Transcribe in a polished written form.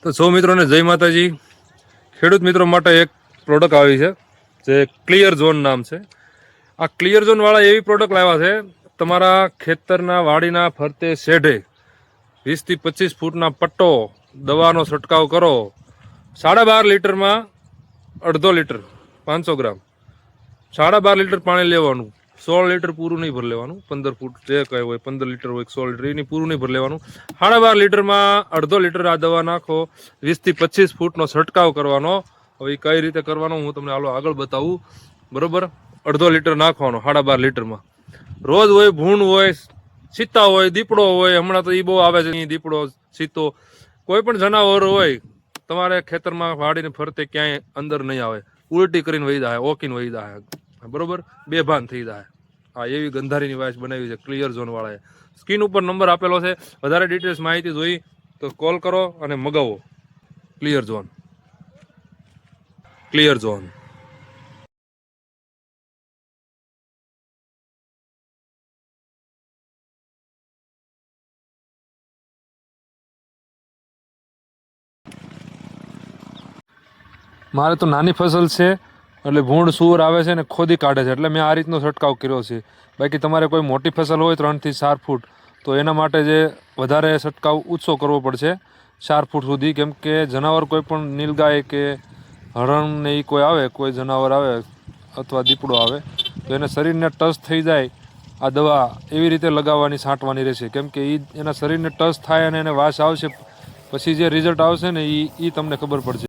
તો સૌ મિત્રોને જય માતાજી। ખેડૂત મિત્રો માટે એક પ્રોડક્ટ આવી છે જે ક્લિયર ઝોન નામ છે। આ ક્લિયર ઝોન વાળા એવી પ્રોડક્ટ લાવ્યા છે, તમારા ખેતરના વાડીના ફરતે શેઢે 20 થી 25 ફૂટના પટ્ટો દવાનો છંટકાવ કરો। 12.5 લીટરમાં અડધો લીટર 500 ગ્રામ 12.5 લીટર પાણી લેવાનું। 16 લીટર પૂરું નહીં ભરી લેવાનું। 15 ફૂટ જે કઈ હોય 15 લીટર હોય 16 લીટર એની પૂરું નહીં ભરી લેવાનું। 12.5 લીટરમાં અડધો લીટર આ દવા નાખો। 20 થી 25 ફૂટનો છંટકાવ કરવાનો। હવે એ કઈ રીતે કરવાનો હું તમને આગળ બતાવું, બરોબર। અડધો લીટર નાખવાનો 12.5 લીટરમાં। રોજ હોય, ભૂણ હોય, સીતા હોય, દીપડો હોય, હમણાં તો એ બહુ આવે છે, દીપડો સીતો કોઈ પણ જનાવર હોય તમારે ખેતરમાં વાડીને ફરતે ક્યાંય અંદર નહીં આવે, ઉલટી કરીને વહી જાય, ઓકીને વહી જાય, બરોબર, બેભાન થઈ જાય। હા, એવી ગંધારીની વાઇસ બનાવી છે ક્લિયર ઝોન વાળાએ। સ્ક્રીન ઉપર નંબર આપેલો છે, વધારે ડિટેલ્સ માહિતી જોઈ તો કોલ કરો અને મગાવો। Clear zone, clear zone. મારે તો નાની ફસલ છે એટલે ભૂંડ સુવર આવે છે ને ખોદી કાઢે છે, એટલે મેં આ રીતનો છંટકાવ કર્યો છે। બાકી તમારે કોઈ મોટી ફસલ હોય 3 થી 4 ફૂટ તો એના માટે જે વધારે છંટકાવ ઓછો કરવો પડશે 4 ફૂટ સુધી, કેમ કે જનાવર કોઈ પણ નીલગાય કે હરણ ને એ કોઈ આવે, કોઈ જનાવર આવે અથવા દીપડો આવે તો એને શરીરને ટચ થઈ જાય। આ દવા એવી રીતે લગાવવાની, છાંટવાની રહેશે, કેમ કે એના શરીરને ટચ થાય અને એને વાસ આવશે, પછી જે રિઝલ્ટ આવશે ને એ તમને ખબર પડશે।